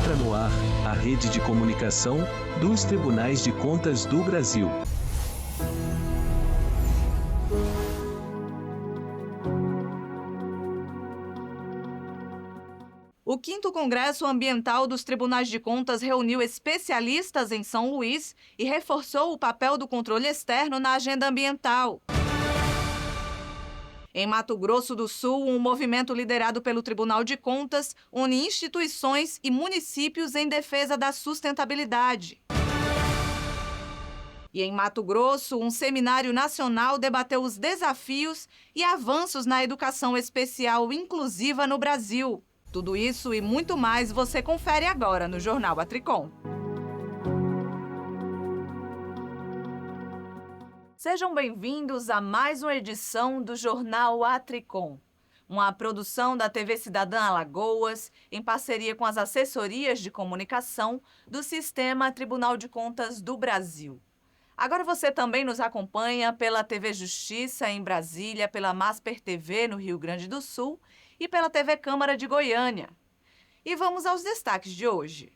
Entra no ar a rede de comunicação dos Tribunais de Contas do Brasil. O 5º Congresso Ambiental dos Tribunais de Contas reuniu especialistas em São Luís e reforçou o papel do controle externo na agenda ambiental. Em Mato Grosso do Sul, um movimento liderado pelo Tribunal de Contas une instituições e municípios em defesa da sustentabilidade. E em Mato Grosso, um seminário nacional debateu os desafios e avanços na educação especial inclusiva no Brasil. Tudo isso e muito mais você confere agora no Jornal Atricom. Sejam bem-vindos a mais uma edição do Jornal Atricom, uma produção da TV Cidadã Alagoas, em parceria com as assessorias de comunicação do Sistema Tribunal de Contas do Brasil. Agora você também nos acompanha pela TV Justiça em Brasília, pela Masper TV no Rio Grande do Sul e pela TV Câmara de Goiânia. E vamos aos destaques de hoje.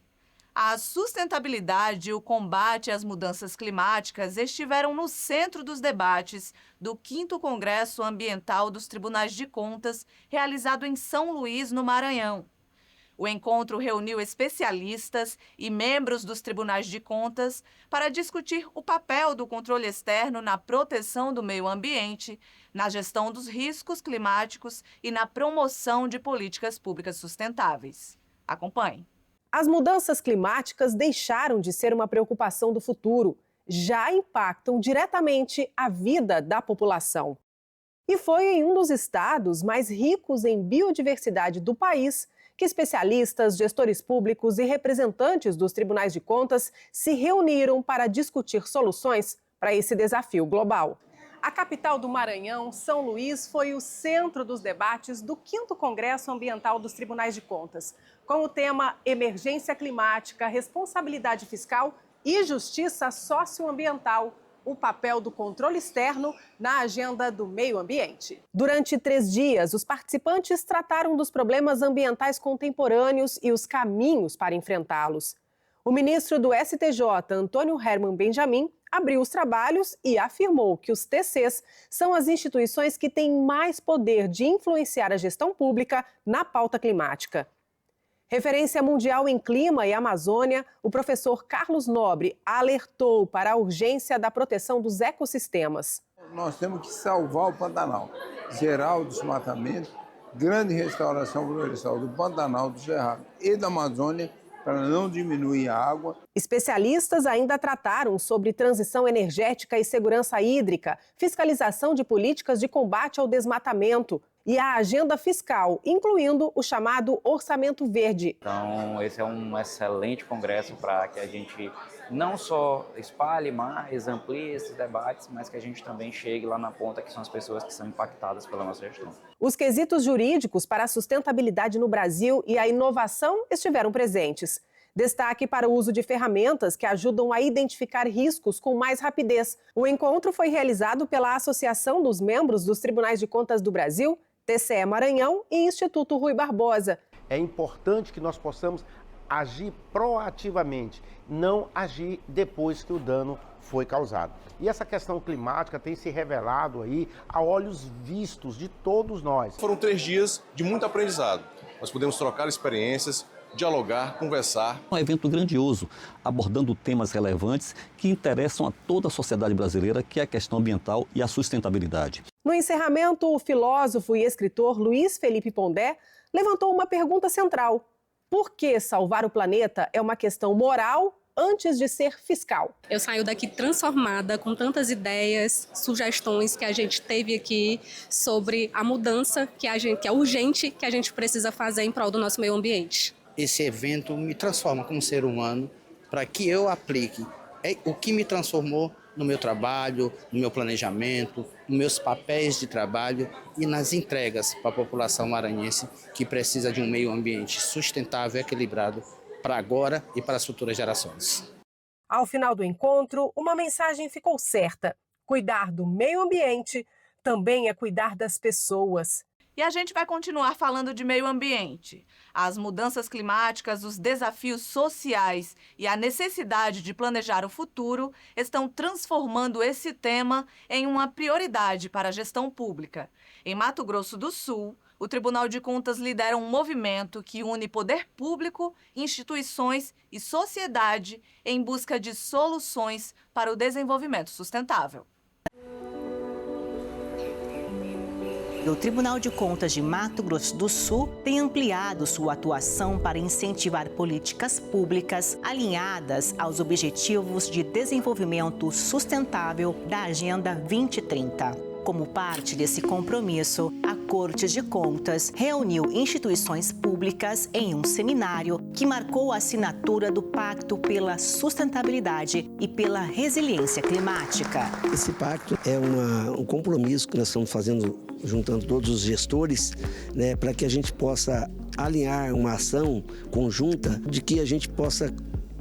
A sustentabilidade e o combate às mudanças climáticas estiveram no centro dos debates do 5º Congresso Ambiental dos Tribunais de Contas, realizado em São Luís, no Maranhão. O encontro reuniu especialistas e membros dos tribunais de contas para discutir o papel do controle externo na proteção do meio ambiente, na gestão dos riscos climáticos e na promoção de políticas públicas sustentáveis. Acompanhe. As mudanças climáticas deixaram de ser uma preocupação do futuro, já impactam diretamente a vida da população. E foi em um dos estados mais ricos em biodiversidade do país que especialistas, gestores públicos e representantes dos tribunais de contas se reuniram para discutir soluções para esse desafio global. A capital do Maranhão, São Luís, foi o centro dos debates do 5º Congresso Ambiental dos Tribunais de Contas, com o tema Emergência Climática, Responsabilidade Fiscal e Justiça Socioambiental, o papel do controle externo na agenda do meio ambiente. Durante 3 dias, os participantes trataram dos problemas ambientais contemporâneos e os caminhos para enfrentá-los. O ministro do STJ, Antônio Herman Benjamin, abriu os trabalhos e afirmou que os TCs são as instituições que têm mais poder de influenciar a gestão pública na pauta climática. Referência mundial em clima e Amazônia, o professor Carlos Nobre alertou para a urgência da proteção dos ecossistemas. Nós temos que salvar o Pantanal, zerar o desmatamento, grande restauração florestal do Pantanal, do Cerrado e da Amazônia, para não diminuir a água. Especialistas ainda trataram sobre transição energética e segurança hídrica, fiscalização de políticas de combate ao desmatamento e a agenda fiscal, incluindo o chamado Orçamento Verde. Então, esse é um excelente congresso para que a gente não só espalhe mais, amplie esses debates, mas que a gente também chegue lá na ponta, que são as pessoas que são impactadas pela nossa gestão. Os quesitos jurídicos para a sustentabilidade no Brasil e a inovação estiveram presentes. Destaque para o uso de ferramentas que ajudam a identificar riscos com mais rapidez. O encontro foi realizado pela Associação dos Membros dos Tribunais de Contas do Brasil, TCE Maranhão e Instituto Rui Barbosa. É importante que nós possamos agir proativamente, não agir depois que o dano foi causado. E essa questão climática tem se revelado aí a olhos vistos de todos nós. Foram 3 dias de muito aprendizado. Nós pudemos trocar experiências, dialogar, conversar. Um evento grandioso, abordando temas relevantes que interessam a toda a sociedade brasileira, que é a questão ambiental e a sustentabilidade. No encerramento, o filósofo e escritor Luiz Felipe Pondé levantou uma pergunta central. Por que salvar o planeta é uma questão moral antes de ser fiscal? Eu saio daqui transformada com tantas ideias, sugestões que a gente teve aqui sobre a mudança que é urgente, que a gente precisa fazer em prol do nosso meio ambiente. Esse evento me transforma como ser humano para que eu aplique o que me transformou no meu trabalho, no meu planejamento, nos meus papéis de trabalho e nas entregas para a população maranhense que precisa de um meio ambiente sustentável e equilibrado para agora e para as futuras gerações. Ao final do encontro, uma mensagem ficou certa: cuidar do meio ambiente também é cuidar das pessoas. E a gente vai continuar falando de meio ambiente. As mudanças climáticas, os desafios sociais e a necessidade de planejar o futuro estão transformando esse tema em uma prioridade para a gestão pública. Em Mato Grosso do Sul, o Tribunal de Contas lidera um movimento que une poder público, instituições e sociedade em busca de soluções para o desenvolvimento sustentável. O Tribunal de Contas de Mato Grosso do Sul tem ampliado sua atuação para incentivar políticas públicas alinhadas aos Objetivos de Desenvolvimento Sustentável da Agenda 2030. Como parte desse compromisso, a Corte de Contas reuniu instituições públicas em um seminário que marcou a assinatura do Pacto pela Sustentabilidade e pela Resiliência Climática. Esse pacto é um compromisso que nós estamos fazendo, juntando todos os gestores, né, para que a gente possa alinhar uma ação conjunta de que a gente possa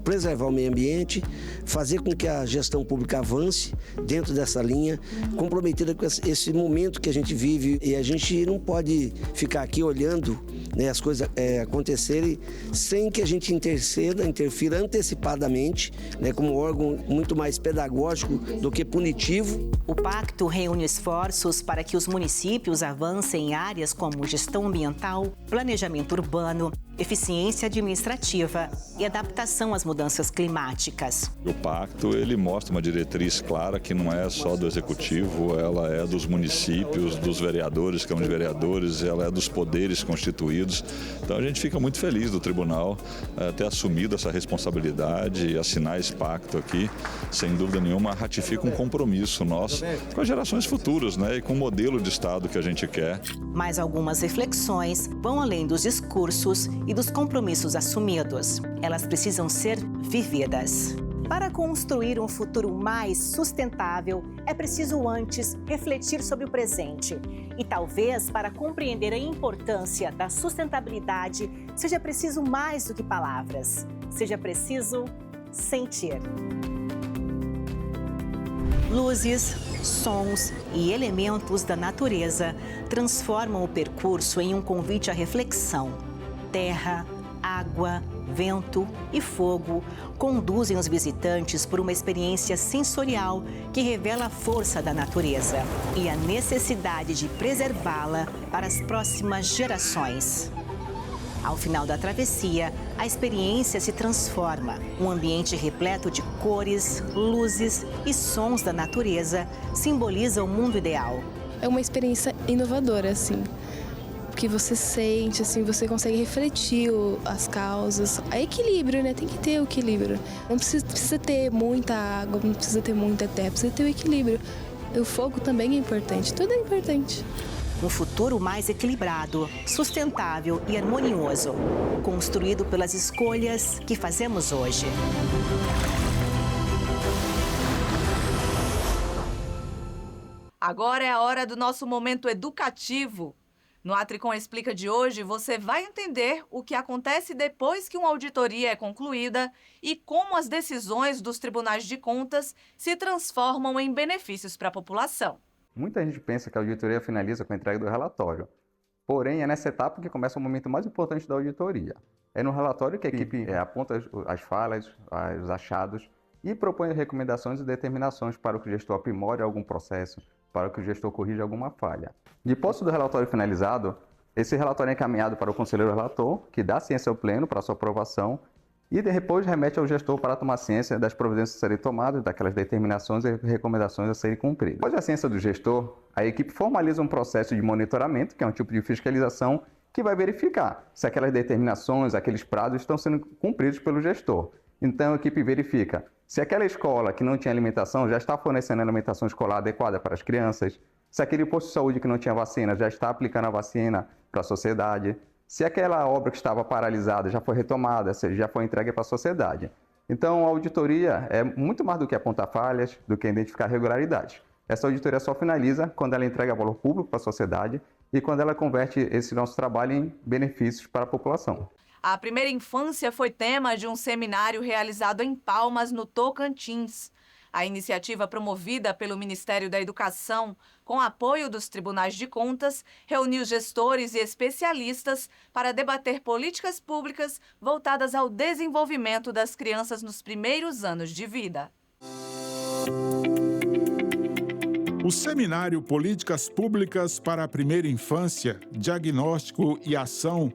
preservar o meio ambiente, fazer com que a gestão pública avance dentro dessa linha, comprometida com esse momento que a gente vive, e a gente não pode ficar aqui olhando, né, as coisas acontecerem sem que a gente interfira antecipadamente, né, como órgão muito mais pedagógico do que punitivo. O pacto reúne esforços para que os municípios avancem em áreas como gestão ambiental, planejamento urbano, eficiência administrativa e adaptação às mudanças climáticas. O pacto, ele mostra uma diretriz clara que não é só do executivo, ela é dos municípios, dos vereadores, câmara de vereadores, ela é dos poderes constituídos. Então a gente fica muito feliz do tribunal ter assumido essa responsabilidade e assinar esse pacto aqui. Sem dúvida nenhuma, ratifica um compromisso nosso com as gerações futuras, né, e com o modelo de Estado que a gente quer. Mas algumas reflexões vão além dos discursos e dos compromissos assumidos. Elas precisam ser vividas. Para construir um futuro mais sustentável, é preciso antes refletir sobre o presente. E talvez, para compreender a importância da sustentabilidade, seja preciso mais do que palavras. Seja preciso sentir. Luzes, sons e elementos da natureza transformam o percurso em um convite à reflexão. Terra, água, vento e fogo conduzem os visitantes por uma experiência sensorial que revela a força da natureza e a necessidade de preservá-la para as próximas gerações. Ao final da travessia, a experiência se transforma. Um ambiente repleto de cores, luzes e sons da natureza simboliza o mundo ideal. É uma experiência inovadora, assim. Que você sente, assim, você consegue refletir as causas. É equilíbrio, né? Tem que ter o equilíbrio. Não precisa ter muita água, não precisa ter muita terra, precisa ter o equilíbrio. O fogo também é importante, tudo é importante. Um futuro mais equilibrado, sustentável e harmonioso, construído pelas escolhas que fazemos hoje. Agora é a hora do nosso momento educativo. No Atricom Explica de hoje, você vai entender o que acontece depois que uma auditoria é concluída e como as decisões dos tribunais de contas se transformam em benefícios para a população. Muita gente pensa que a auditoria finaliza com a entrega do relatório. Porém, é nessa etapa que começa o momento mais importante da auditoria. É no relatório que a equipe aponta as falhas, os achados e propõe recomendações e determinações para que o gestor aprimore algum processo, para que o gestor corrija alguma falha. De posse do relatório finalizado, esse relatório é encaminhado para o conselheiro relator, que dá ciência ao pleno para sua aprovação e depois remete ao gestor para tomar ciência das providências a serem tomadas, daquelas determinações e recomendações a serem cumpridas. Após a ciência do gestor, a equipe formaliza um processo de monitoramento, que é um tipo de fiscalização, que vai verificar se aquelas determinações, aqueles prazos estão sendo cumpridos pelo gestor. Então a equipe verifica se aquela escola que não tinha alimentação já está fornecendo alimentação escolar adequada para as crianças, se aquele posto de saúde que não tinha vacina já está aplicando a vacina para a sociedade, se aquela obra que estava paralisada já foi retomada, se já foi entregue para a sociedade. Então, a auditoria é muito mais do que apontar falhas, do que identificar irregularidades. Essa auditoria só finaliza quando ela entrega valor público para a sociedade e quando ela converte esse nosso trabalho em benefícios para a população. A primeira infância foi tema de um seminário realizado em Palmas, no Tocantins. A iniciativa promovida pelo Ministério da Educação com apoio dos tribunais de contas, reuniu gestores e especialistas para debater políticas públicas voltadas ao desenvolvimento das crianças nos primeiros anos de vida. O seminário Políticas Públicas para a Primeira Infância, Diagnóstico e Ação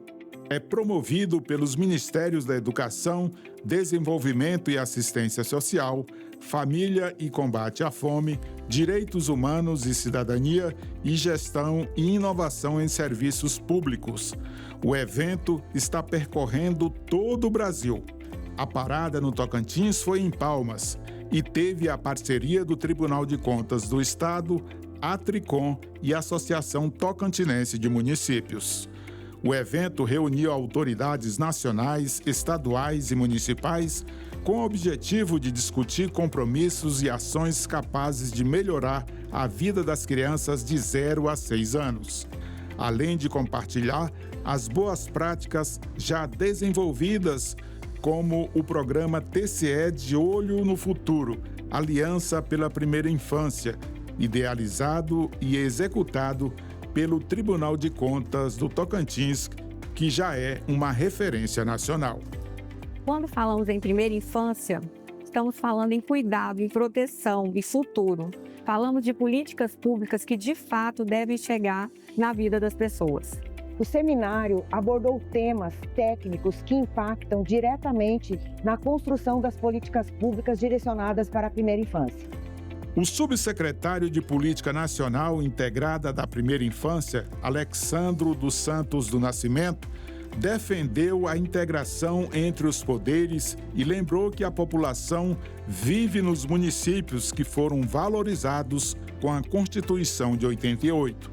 é promovido pelos Ministérios da Educação, Desenvolvimento e Assistência Social, Família e Combate à Fome, Direitos Humanos e Cidadania e Gestão e Inovação em Serviços Públicos. O evento está percorrendo todo o Brasil. A parada no Tocantins foi em Palmas e teve a parceria do Tribunal de Contas do Estado, a Tricom e a Associação Tocantinense de Municípios. O evento reuniu autoridades nacionais, estaduais e municipais com o objetivo de discutir compromissos e ações capazes de melhorar a vida das crianças de 0 a 6 anos, além de compartilhar as boas práticas já desenvolvidas, como o programa TCE de Olho no Futuro, Aliança pela Primeira Infância, idealizado e executado pelo Tribunal de Contas do Tocantins, que já é uma referência nacional. Quando falamos em primeira infância, estamos falando em cuidado, em proteção e futuro. Falamos de políticas públicas que, de fato, devem chegar na vida das pessoas. O seminário abordou temas técnicos que impactam diretamente na construção das políticas públicas direcionadas para a primeira infância. O subsecretário de Política Nacional Integrada da Primeira Infância, Alexandro dos Santos do Nascimento, defendeu a integração entre os poderes e lembrou que a população vive nos municípios que foram valorizados com a Constituição de 88.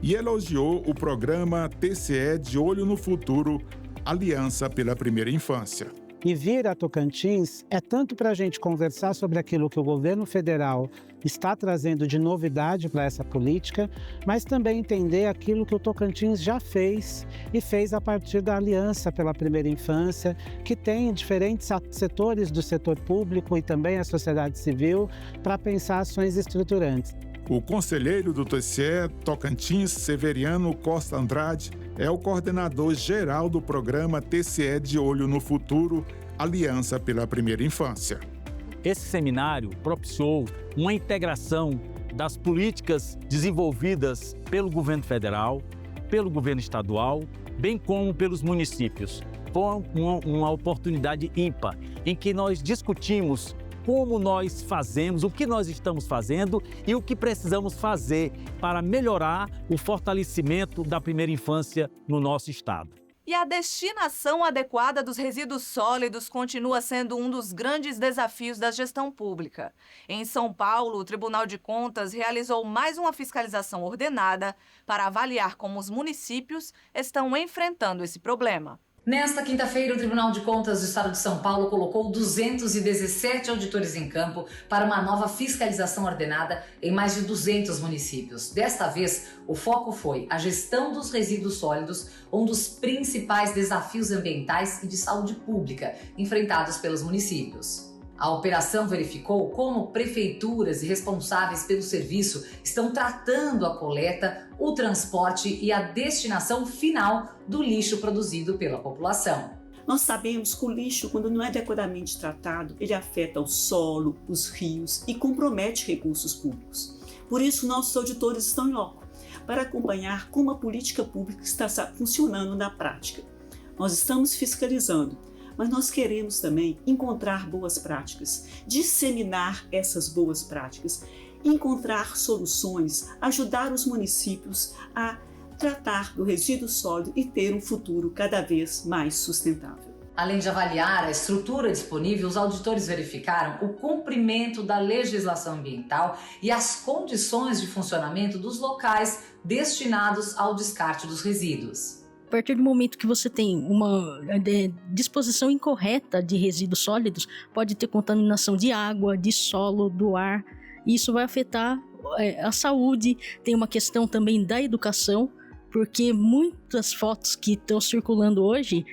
E elogiou o programa TCE de Olho no Futuro, Aliança pela Primeira Infância. E vir a Tocantins é tanto para a gente conversar sobre aquilo que o governo federal está trazendo de novidade para essa política, mas também entender aquilo que o Tocantins já fez e fez a partir da Aliança pela Primeira Infância, que tem diferentes setores do setor público e também a sociedade civil para pensar ações estruturantes. O conselheiro do TCE Tocantins, Severiano Costa Andrade, é o coordenador geral do programa TCE de Olho no Futuro, Aliança pela Primeira Infância. Esse seminário propiciou uma integração das políticas desenvolvidas pelo governo federal, pelo governo estadual, bem como pelos municípios. Foi uma oportunidade ímpar em que nós discutimos como nós fazemos, o que nós estamos fazendo e o que precisamos fazer para melhorar o fortalecimento da primeira infância no nosso estado. E a destinação adequada dos resíduos sólidos continua sendo um dos grandes desafios da gestão pública. Em São Paulo, o Tribunal de Contas realizou mais uma fiscalização ordenada para avaliar como os municípios estão enfrentando esse problema. Nesta quinta-feira, o Tribunal de Contas do Estado de São Paulo colocou 217 auditores em campo para uma nova fiscalização ordenada em mais de 200 municípios. Desta vez, o foco foi a gestão dos resíduos sólidos, um dos principais desafios ambientais e de saúde pública enfrentados pelos municípios. A operação verificou como prefeituras e responsáveis pelo serviço estão tratando a coleta, o transporte e a destinação final do lixo produzido pela população. Nós sabemos que o lixo, quando não é adequadamente tratado, ele afeta o solo, os rios e compromete recursos públicos. Por isso, nossos auditores estão em loco para acompanhar como a política pública está funcionando na prática. Nós estamos fiscalizando, mas nós queremos também encontrar boas práticas, disseminar essas boas práticas, encontrar soluções, ajudar os municípios a tratar do resíduo sólido e ter um futuro cada vez mais sustentável. Além de avaliar a estrutura disponível, os auditores verificaram o cumprimento da legislação ambiental e as condições de funcionamento dos locais destinados ao descarte dos resíduos. A partir do momento que você tem uma disposição incorreta de resíduos sólidos, pode ter contaminação de água, de solo, do ar. E isso vai afetar a saúde. Tem uma questão também da educação, porque muitas fotos que estão circulando hoje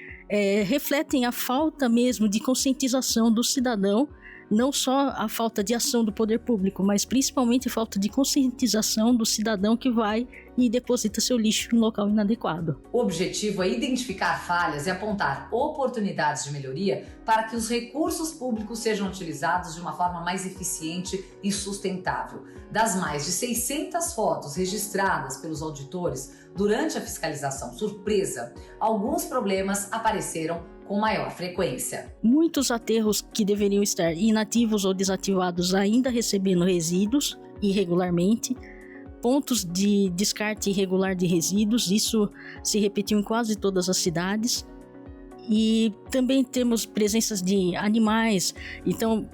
refletem a falta mesmo de conscientização do cidadão não só a falta de ação do poder público, mas principalmente a falta de conscientização do cidadão que vai e deposita seu lixo em local inadequado. O objetivo é identificar falhas e apontar oportunidades de melhoria para que os recursos públicos sejam utilizados de uma forma mais eficiente e sustentável. Das mais de 600 fotos registradas pelos auditores durante a fiscalização surpresa, alguns problemas apareceram com maior frequência. Muitos aterros que deveriam estar inativos ou desativados ainda recebendo resíduos irregularmente, pontos de descarte irregular de resíduos, isso se repetiu em quase todas as cidades. E também temos presenças de animais, então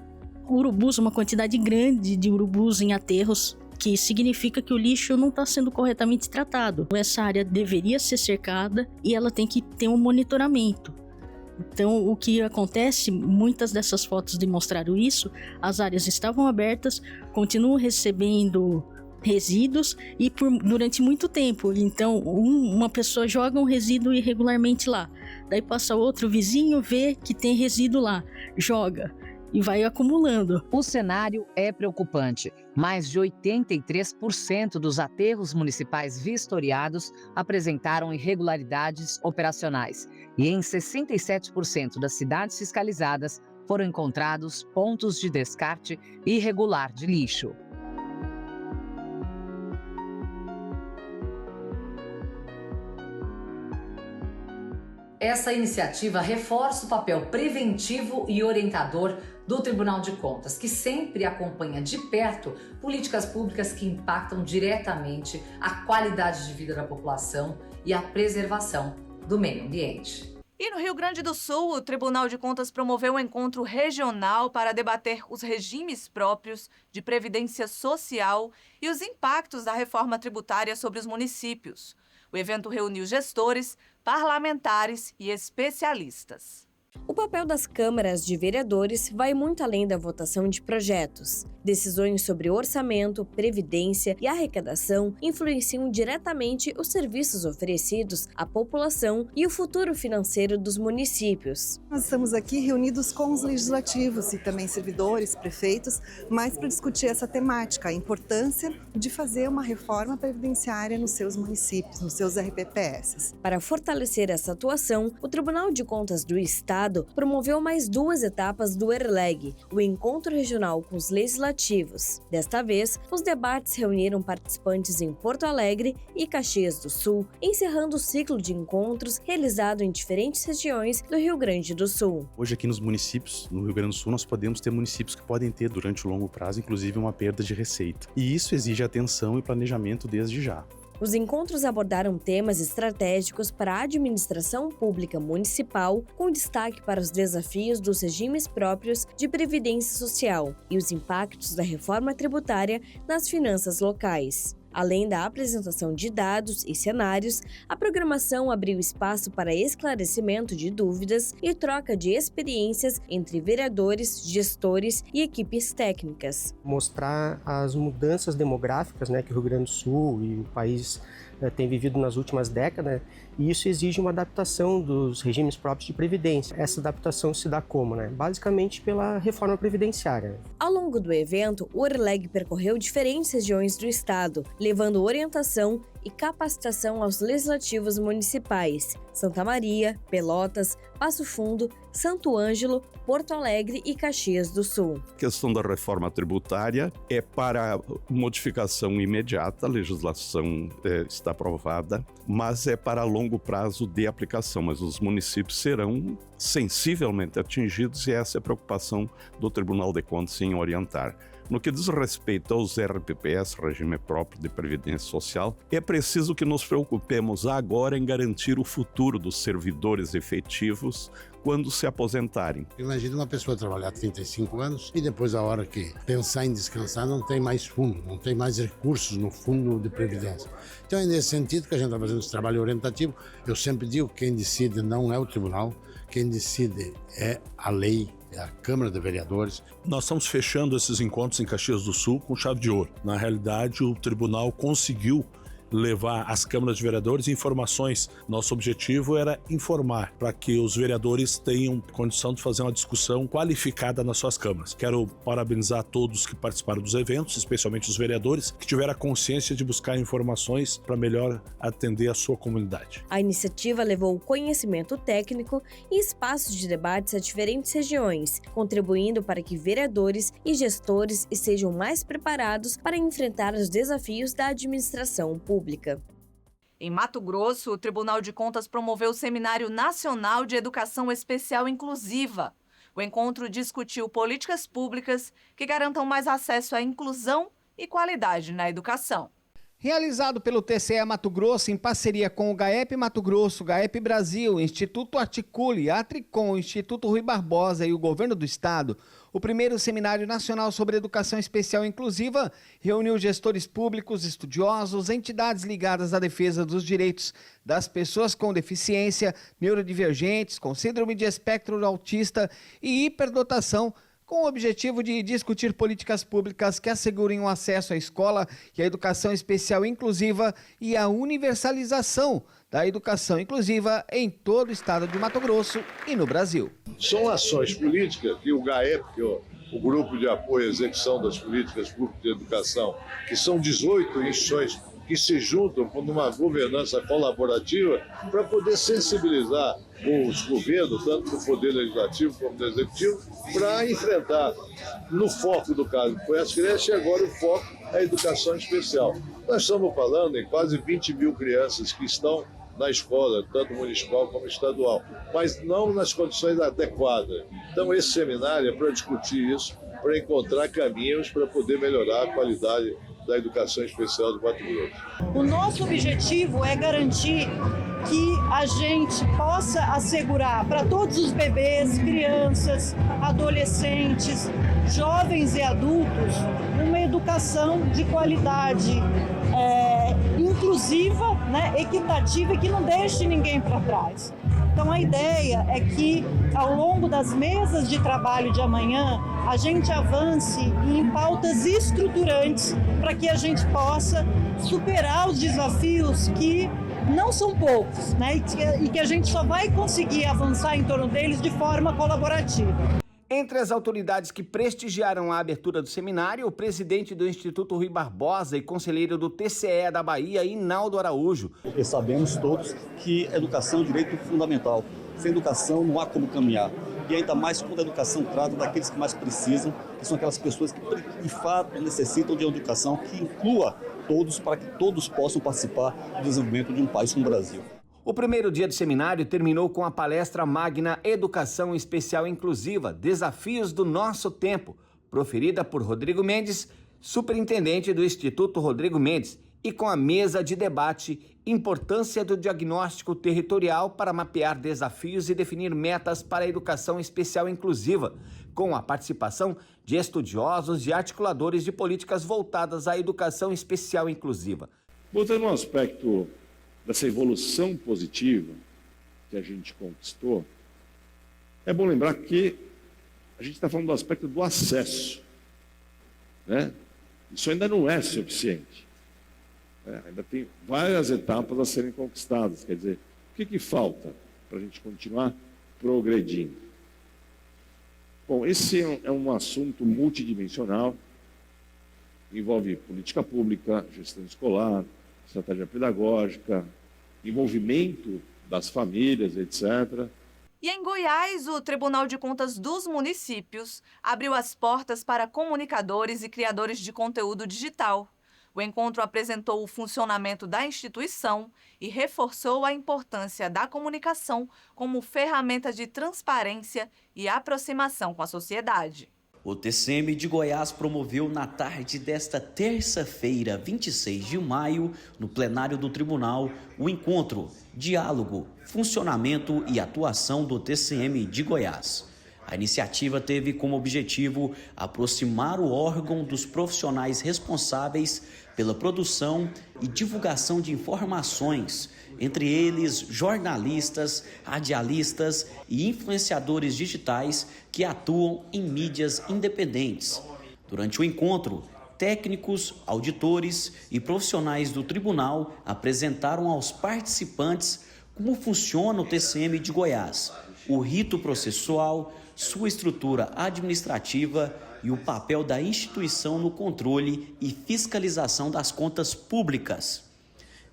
urubus, uma quantidade grande de urubus em aterros, que significa que o lixo não está sendo corretamente tratado. Essa área deveria ser cercada e ela tem que ter um monitoramento. Então, o que acontece, muitas dessas fotos demonstraram isso, as áreas estavam abertas, continuam recebendo resíduos e durante muito tempo. Então, uma pessoa joga um resíduo irregularmente lá, daí passa outro vizinho, vê que tem resíduo lá, joga e vai acumulando. O cenário é preocupante. Mais de 83% dos aterros municipais vistoriados apresentaram irregularidades operacionais. E em 67% das cidades fiscalizadas foram encontrados pontos de descarte irregular de lixo. Essa iniciativa reforça o papel preventivo e orientador do Tribunal de Contas, que sempre acompanha de perto políticas públicas que impactam diretamente a qualidade de vida da população e a preservação do meio ambiente. E no Rio Grande do Sul, o Tribunal de Contas promoveu um encontro regional para debater os regimes próprios de previdência social e os impactos da reforma tributária sobre os municípios. O evento reuniu gestores, parlamentares e especialistas. O papel das câmaras de vereadores vai muito além da votação de projetos. Decisões sobre orçamento, previdência e arrecadação influenciam diretamente os serviços oferecidos à população e o futuro financeiro dos municípios. Nós estamos aqui reunidos com os legislativos e também servidores, prefeitos, mais para discutir essa temática, a importância de fazer uma reforma previdenciária nos seus municípios, nos seus RPPS. Para fortalecer essa atuação, o Tribunal de Contas do Estado promoveu mais 2 etapas do ERLEG, o Encontro Regional com os Legislativos. Desta vez, os debates reuniram participantes em Porto Alegre e Caxias do Sul, encerrando o ciclo de encontros realizado em diferentes regiões do Rio Grande do Sul. Hoje aqui nos municípios, no Rio Grande do Sul, nós podemos ter municípios que podem ter durante o longo prazo, inclusive uma perda de receita. E isso exige atenção e planejamento desde já. Os encontros abordaram temas estratégicos para a administração pública municipal, com destaque para os desafios dos regimes próprios de previdência social e os impactos da reforma tributária nas finanças locais. Além da apresentação de dados e cenários, a programação abriu espaço para esclarecimento de dúvidas e troca de experiências entre vereadores, gestores e equipes técnicas. Mostrar as mudanças demográficas, que o Rio Grande do Sul e o país tem vivido nas últimas décadas, e isso exige uma adaptação dos regimes próprios de previdência. Essa adaptação se dá como? Basicamente pela reforma previdenciária. Ao longo do evento, o ERLEG percorreu diferentes regiões do estado, levando orientação e capacitação aos legislativos municipais: Santa Maria, Pelotas, Passo Fundo, Santo Ângelo, Porto Alegre e Caxias do Sul. A questão da reforma tributária é para modificação imediata, a legislação está aprovada, mas é para longo prazo de aplicação, mas os municípios serão sensivelmente atingidos e essa é a preocupação do Tribunal de Contas em orientar. No que diz respeito aos RPPS, regime próprio de previdência social, é preciso que nos preocupemos agora em garantir o futuro dos servidores efetivos quando se aposentarem. Imagina uma pessoa trabalhar 35 anos e depois, a hora que pensar em descansar, não tem mais fundo, não tem mais recursos no fundo de previdência. Então é nesse sentido que a gente está fazendo esse trabalho orientativo. Eu sempre digo que quem decide não é o tribunal, quem decide é a lei, é a Câmara de Vereadores. Nós estamos fechando esses encontros em Caxias do Sul com chave de ouro. Na realidade, o tribunal conseguiu levar às câmaras de vereadores informações. Nosso objetivo era informar para que os vereadores tenham condição de fazer uma discussão qualificada nas suas câmaras. Quero parabenizar todos que participaram dos eventos, especialmente os vereadores, que tiveram a consciência de buscar informações para melhor atender a sua comunidade. A iniciativa levou conhecimento técnico e espaços de debates a diferentes regiões, contribuindo para que vereadores e gestores estejam mais preparados para enfrentar os desafios da administração pública. Em Mato Grosso, o Tribunal de Contas promoveu o Seminário Nacional de Educação Especial Inclusiva. O encontro discutiu políticas públicas que garantam mais acesso à inclusão e qualidade na educação. Realizado pelo TCE Mato Grosso em parceria com o GAEP Mato Grosso, GAEP Brasil, Instituto Articule, Atricom, Instituto Rui Barbosa e o Governo do Estado, o primeiro Seminário Nacional sobre Educação Especial Inclusiva reuniu gestores públicos, estudiosos, entidades ligadas à defesa dos direitos das pessoas com deficiência, neurodivergentes, com síndrome de espectro autista e hiperdotação, com o objetivo de discutir políticas públicas que assegurem o acesso à escola e à educação especial inclusiva e a universalização da educação inclusiva em todo o estado de Mato Grosso e no Brasil. São ações políticas que o GAEP, que é o Grupo de Apoio à Execução das Políticas Públicas de Educação, que são 18 instituições que se juntam por uma governança colaborativa para poder sensibilizar os governos, tanto do Poder Legislativo como do Executivo, para enfrentar, no foco do caso que foi as creches, e agora o foco é a educação especial. Nós estamos falando em quase 20 mil crianças que estão na escola, tanto municipal como estadual, mas não nas condições adequadas. Então esse seminário é para discutir isso, para encontrar caminhos para poder melhorar a qualidade da educação especial do Mato Grosso. O nosso objetivo é garantir que a gente possa assegurar para todos os bebês, crianças, adolescentes, jovens e adultos uma educação de qualidade, inclusiva, equitativa e que não deixe ninguém para trás. Então a ideia é que ao longo das mesas de trabalho de amanhã a gente avance em pautas estruturantes para que a gente possa superar os desafios que não são poucos, e que a gente só vai conseguir avançar em torno deles de forma colaborativa. Entre as autoridades que prestigiaram a abertura do seminário, o presidente do Instituto Rui Barbosa e conselheiro do TCE da Bahia, Inaldo Araújo. E sabemos todos que educação é um direito fundamental. Sem educação não há como caminhar. E ainda mais quando a educação trata daqueles que mais precisam, que são aquelas pessoas que de fato necessitam de uma educação que inclua todos, para que todos possam participar do desenvolvimento de um país como o Brasil. O primeiro dia do seminário terminou com a palestra magna Educação Especial Inclusiva, Desafios do Nosso Tempo, proferida por Rodrigo Mendes, superintendente do Instituto Rodrigo Mendes, e com a mesa de debate Importância do Diagnóstico Territorial para mapear desafios e definir metas para a educação especial inclusiva, com a participação de estudiosos e articuladores de políticas voltadas à educação especial inclusiva. Voltando ao aspecto dessa evolução positiva que a gente conquistou, é bom lembrar que a gente está falando do aspecto do acesso, Isso ainda não é suficiente. Ainda tem várias etapas a serem conquistadas. Quer dizer, o que falta para a gente continuar progredindo? Bom, esse é um assunto multidimensional, envolve política pública, gestão escolar, estratégia pedagógica, envolvimento das famílias, etc. E em Goiás, o Tribunal de Contas dos Municípios abriu as portas para comunicadores e criadores de conteúdo digital. O encontro apresentou o funcionamento da instituição e reforçou a importância da comunicação como ferramenta de transparência e aproximação com a sociedade. O TCM de Goiás promoveu na tarde desta terça-feira, 26 de maio, no plenário do tribunal, o encontro Diálogo, Funcionamento e Atuação do TCM de Goiás. A iniciativa teve como objetivo aproximar o órgão dos profissionais responsáveis pela produção e divulgação de informações, entre eles jornalistas, radialistas e influenciadores digitais que atuam em mídias independentes. Durante o encontro, técnicos, auditores e profissionais do tribunal apresentaram aos participantes como funciona o TCM de Goiás, o rito processual, sua estrutura administrativa e o papel da instituição no controle e fiscalização das contas públicas.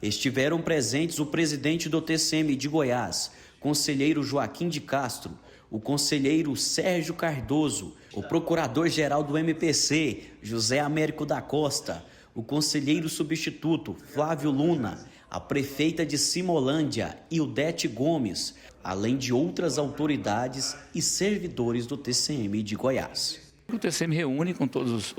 Estiveram presentes o presidente do TCM de Goiás, conselheiro Joaquim de Castro, o conselheiro Sérgio Cardoso, o procurador-geral do MPC, José Américo da Costa, o conselheiro substituto Flávio Luna, a prefeita de Simolândia, Ildete Gomes, além de outras autoridades e servidores do TCM de Goiás. O TCM reúne com todos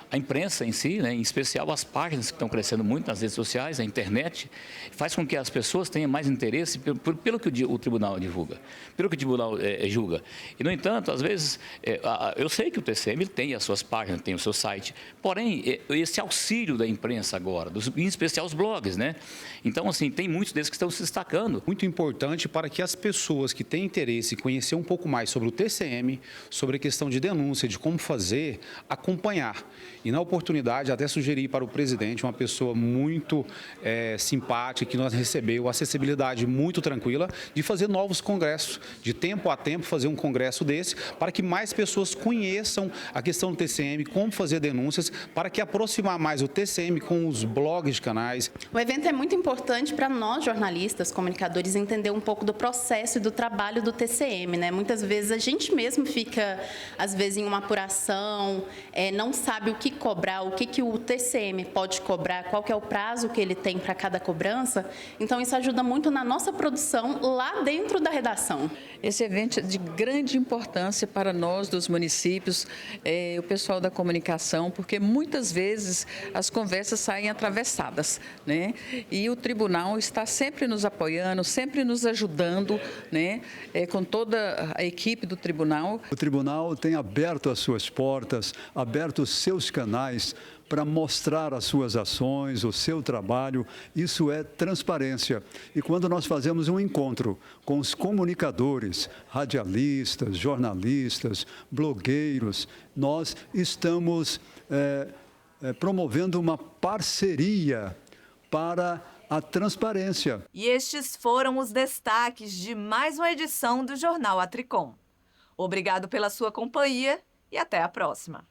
a imprensa em si, né, em especial as páginas que estão crescendo muito nas redes sociais, a internet, faz com que as pessoas tenham mais interesse pelo que o tribunal divulga, pelo que o tribunal julga. E, no entanto, às vezes, eu sei que o TCM tem as suas páginas, tem o seu site, porém, esse auxílio da imprensa agora, em especial os blogs, né? Então, assim, tem muitos deles que estão se destacando. Muito importante para que as pessoas que têm interesse em conhecer um pouco mais sobre o TCM, sobre a questão de denúncia, de como fazer, acompanhar. E, na oportunidade, até sugeri para o presidente, uma pessoa muito simpática, que nós recebeu, acessibilidade muito tranquila, de fazer novos congressos, de tempo a tempo fazer um congresso desse, para que mais pessoas conheçam a questão do TCM, como fazer denúncias, para que aproximar mais o TCM com os blogs de canais. O evento é muito importante para nós, jornalistas, comunicadores, entender um pouco do processo e do trabalho do TCM, né? Muitas vezes a gente mesmo fica, às vezes, em uma apuração, não sabe o que cobrar, o que o TCM pode cobrar, qual que é o prazo que ele tem para cada cobrança. Então, isso ajuda muito na nossa produção lá dentro da redação. Esse evento é de grande importância para nós dos municípios, o pessoal da comunicação, porque muitas vezes as conversas saem atravessadas, né? E o tribunal está sempre nos apoiando, sempre nos ajudando, né? Com toda a equipe do tribunal. O tribunal tem aberto as suas portas, aberto os seus canais para mostrar as suas ações, o seu trabalho. Isso é transparência. E quando nós fazemos um encontro com os comunicadores, radialistas, jornalistas, blogueiros, nós estamos promovendo uma parceria para a transparência. E estes foram os destaques de mais uma edição do Jornal Atricom. Obrigado pela sua companhia e até a próxima.